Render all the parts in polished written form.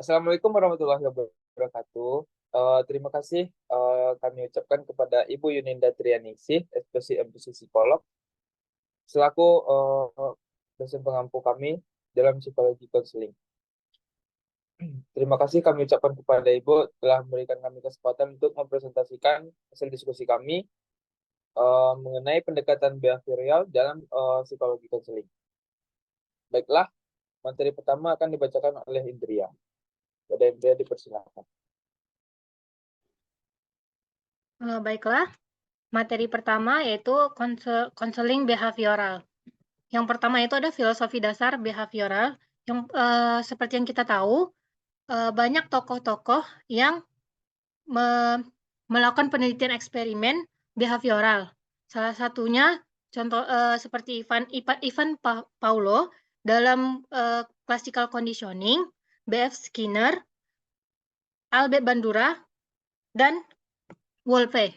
Assalamualaikum warahmatullahi wabarakatuh. Terima kasih kami ucapkan kepada Ibu Yuninda Trianingsih, SPC MPC Psikolog, selaku dosen pengampu kami dalam psikologi konseling. Terima kasih kami ucapkan kepada Ibu telah memberikan kami kesempatan untuk mempresentasikan hasil diskusi kami mengenai pendekatan behavioral dalam psikologi konseling. Baiklah, materi pertama akan dibacakan oleh Indria. Pada Indria dipersilakan. Baiklah, materi pertama yaitu konseling behavioral. Yang pertama itu ada filosofi dasar behavioral, yang seperti yang kita tahu, banyak tokoh-tokoh yang melakukan penelitian eksperimen behavioral. Salah satunya contoh seperti Ivan Paulo dalam classical conditioning, B.F. Skinner, Albert Bandura, dan Wolfe.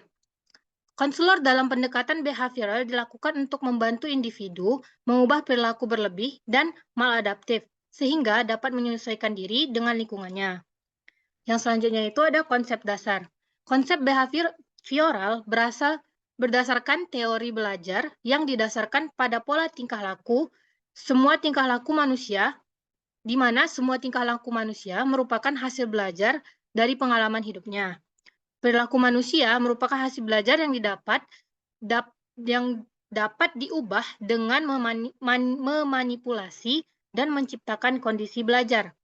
Konselor dalam pendekatan behavioral dilakukan untuk membantu individu mengubah perilaku berlebih dan maladaptif, sehingga dapat menyesuaikan diri dengan lingkungannya. Yang selanjutnya itu ada konsep dasar. Konsep behavioral berdasarkan teori belajar yang didasarkan pada pola tingkah laku, semua tingkah laku manusia, di mana semua tingkah laku manusia merupakan hasil belajar dari pengalaman hidupnya. Perilaku manusia merupakan hasil belajar yang dapat diubah dengan memanipulasi dan menciptakan kondisi belajar.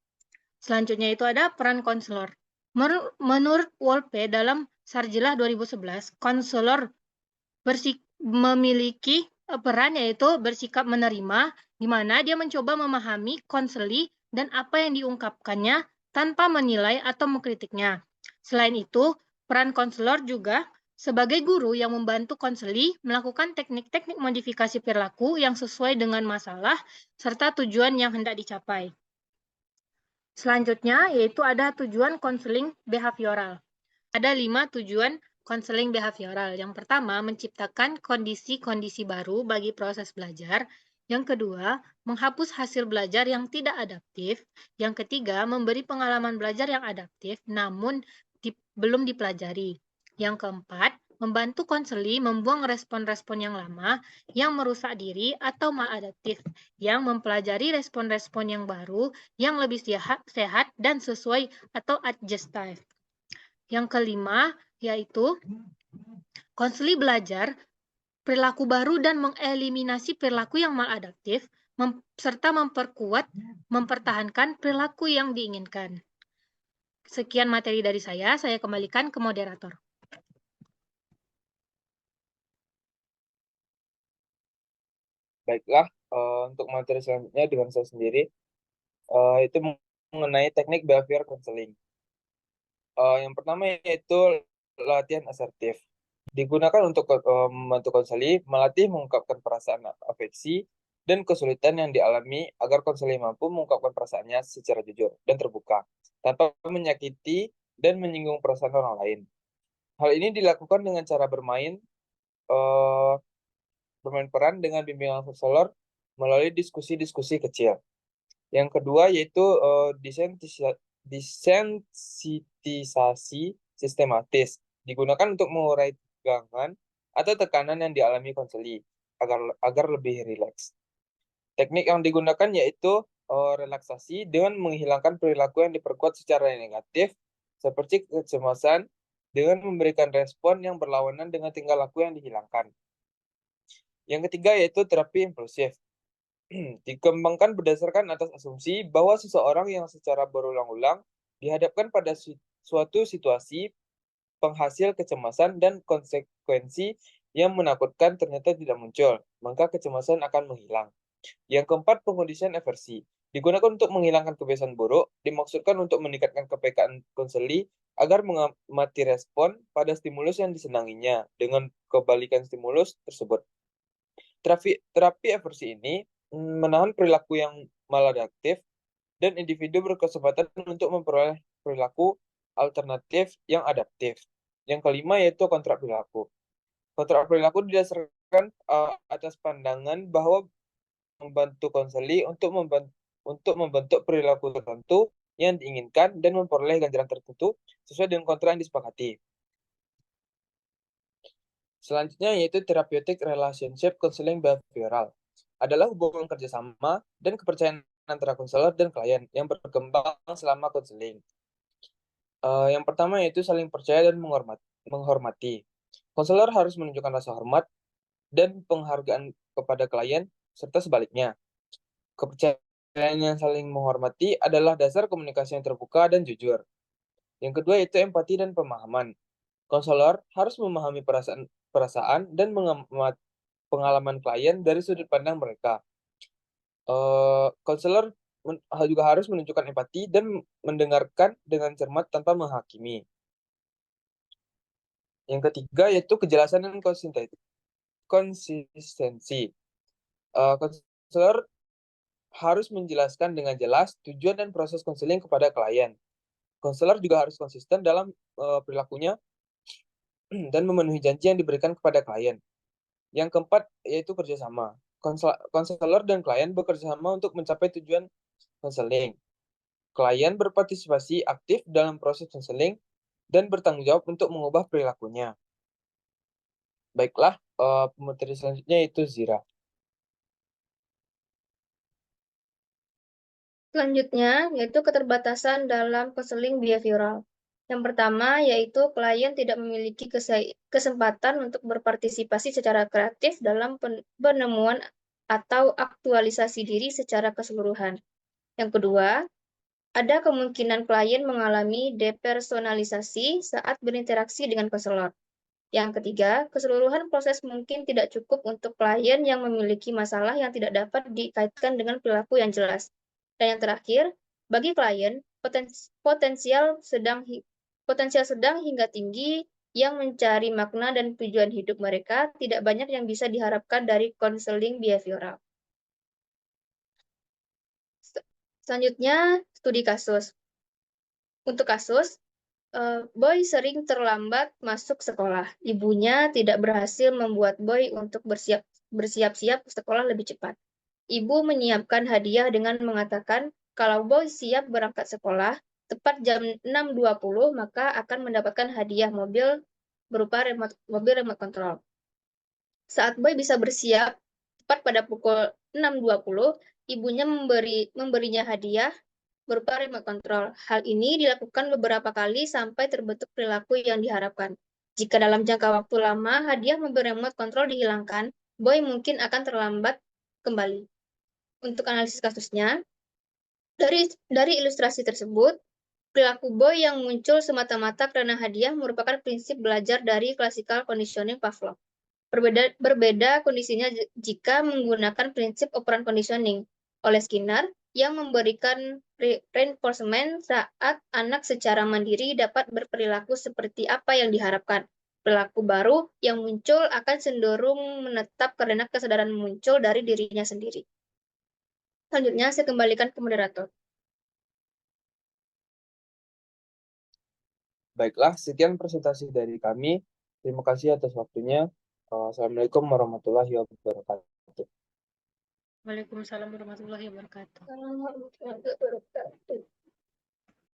Selanjutnya itu ada peran konselor. Menurut Wolpe dalam Sarjilah 2011, konselor memiliki peran yaitu bersikap menerima, di mana dia mencoba memahami konseli dan apa yang diungkapkannya tanpa menilai atau mengkritiknya. Selain itu, peran konselor juga sebagai guru yang membantu konseli melakukan teknik-teknik modifikasi perilaku yang sesuai dengan masalah serta tujuan yang hendak dicapai. Selanjutnya, yaitu ada tujuan konseling behavioral. Ada 5 tujuan konseling behavioral. Yang pertama, menciptakan kondisi-kondisi baru bagi proses belajar. Yang kedua, menghapus hasil belajar yang tidak adaptif. Yang ketiga, memberi pengalaman belajar yang adaptif, namun belum dipelajari. Yang keempat, membantu konseli membuang respon-respon yang lama yang merusak diri atau maladaptif, yang mempelajari respon-respon yang baru yang lebih sehat dan sesuai atau adjustive. Yang kelima, yaitu konseli belajar perilaku baru dan mengeliminasi perilaku yang maladaptif, serta mempertahankan perilaku yang diinginkan. Sekian materi dari saya kembalikan ke moderator. Baiklah, untuk materi selanjutnya dengan saya sendiri, itu mengenai teknik behavior counseling. Yang pertama yaitu latihan asertif. Digunakan untuk membantu konseli melatih mengungkapkan perasaan afeksi dan kesulitan yang dialami agar konseli mampu mengungkapkan perasaannya secara jujur dan terbuka, tanpa menyakiti dan menyinggung perasaan orang lain. Hal ini dilakukan dengan cara bermain peran dengan bimbingan konselor melalui diskusi-diskusi kecil. Yang kedua yaitu desensitisasi sistematis, digunakan untuk mengurai tegangan atau tekanan yang dialami konseli agar lebih rileks. Teknik yang digunakan yaitu relaksasi dengan menghilangkan perilaku yang diperkuat secara negatif seperti kecemasan dengan memberikan respon yang berlawanan dengan tingkah laku yang dihilangkan. Yang ketiga yaitu terapi impulsif. Dikembangkan berdasarkan atas asumsi bahwa seseorang yang secara berulang-ulang dihadapkan pada suatu situasi penghasil kecemasan dan konsekuensi yang menakutkan ternyata tidak muncul, maka kecemasan akan menghilang. Yang keempat, pengkondisian aversi. Digunakan untuk menghilangkan kebiasaan buruk, dimaksudkan untuk meningkatkan kepekaan konseli agar mengamati respon pada stimulus yang disenanginya dengan kebalikan stimulus tersebut. Terapi aversi ini menahan perilaku yang maladaptif dan individu berkesempatan untuk memperoleh perilaku alternatif yang adaptif. Yang kelima yaitu kontrak perilaku. Kontrak perilaku didasarkan atas pandangan bahwa membantu konseli untuk membentuk perilaku tertentu yang diinginkan dan memperoleh ganjaran tertentu sesuai dengan kontrak yang disepakati. Selanjutnya yaitu therapeutic relationship counseling behavioral. Adalah hubungan kerjasama dan kepercayaan antara konselor dan klien yang berkembang selama konseling. Yang pertama yaitu saling percaya dan menghormati. Konselor harus menunjukkan rasa hormat dan penghargaan kepada klien, serta sebaliknya. Kepercayaan yang saling menghormati adalah dasar komunikasi yang terbuka dan jujur. Yang kedua yaitu empati dan pemahaman. Konselor harus memahami perasaan dan mengamati pengalaman klien dari sudut pandang mereka. Konselor juga harus menunjukkan empati dan mendengarkan dengan cermat tanpa menghakimi. Yang ketiga yaitu kejelasan dan konsistensi. Konselor harus menjelaskan dengan jelas tujuan dan proses konseling kepada klien. Konselor juga harus konsisten dalam perilakunya dan memenuhi janji yang diberikan kepada klien. Yang keempat yaitu kerjasama. Konselor dan klien bekerja sama untuk mencapai tujuan konseling. Klien berpartisipasi aktif dalam proses konseling dan bertanggung jawab untuk mengubah perilakunya. Baiklah, pemateri selanjutnya yaitu Zira. Selanjutnya, yaitu keterbatasan dalam konseling behavioral. Yang pertama, yaitu klien tidak memiliki kesempatan untuk berpartisipasi secara kreatif dalam penemuan atau aktualisasi diri secara keseluruhan. Yang kedua, ada kemungkinan klien mengalami depersonalisasi saat berinteraksi dengan konselor. Yang ketiga, keseluruhan proses mungkin tidak cukup untuk klien yang memiliki masalah yang tidak dapat dikaitkan dengan perilaku yang jelas. Dan yang terakhir, bagi klien, potensial sedang hingga tinggi yang mencari makna dan tujuan hidup mereka, tidak banyak yang bisa diharapkan dari konseling behavioral. Selanjutnya, studi kasus. Untuk kasus, Boy sering terlambat masuk sekolah. Ibunya tidak berhasil membuat Boy untuk bersiap-siap sekolah lebih cepat. Ibu menyiapkan hadiah dengan mengatakan, kalau Boy siap berangkat sekolah, tepat jam 6.20, maka akan mendapatkan hadiah mobil berupa mobil remote control. Saat Boy bisa bersiap, tepat pada pukul 6.20, ibunya memberinya hadiah berupa remote control. Hal ini dilakukan beberapa kali sampai terbentuk perilaku yang diharapkan. Jika dalam jangka waktu lama hadiah memberi remote control dihilangkan, Boy mungkin akan terlambat kembali. Untuk analisis kasusnya, dari ilustrasi tersebut, perilaku Boy yang muncul semata-mata karena hadiah merupakan prinsip belajar dari classical conditioning Pavlov. Berbeda kondisinya jika menggunakan prinsip operant conditioning oleh Skinner yang memberikan reinforcement saat anak secara mandiri dapat berperilaku seperti apa yang diharapkan. Perilaku baru yang muncul akan cenderung menetap karena kesadaran muncul dari dirinya sendiri. Selanjutnya, saya kembalikan ke moderator. Baiklah, sekian presentasi dari kami. Terima kasih atas waktunya. Assalamualaikum warahmatullahi wabarakatuh. Waalaikumsalam warahmatullahi wabarakatuh.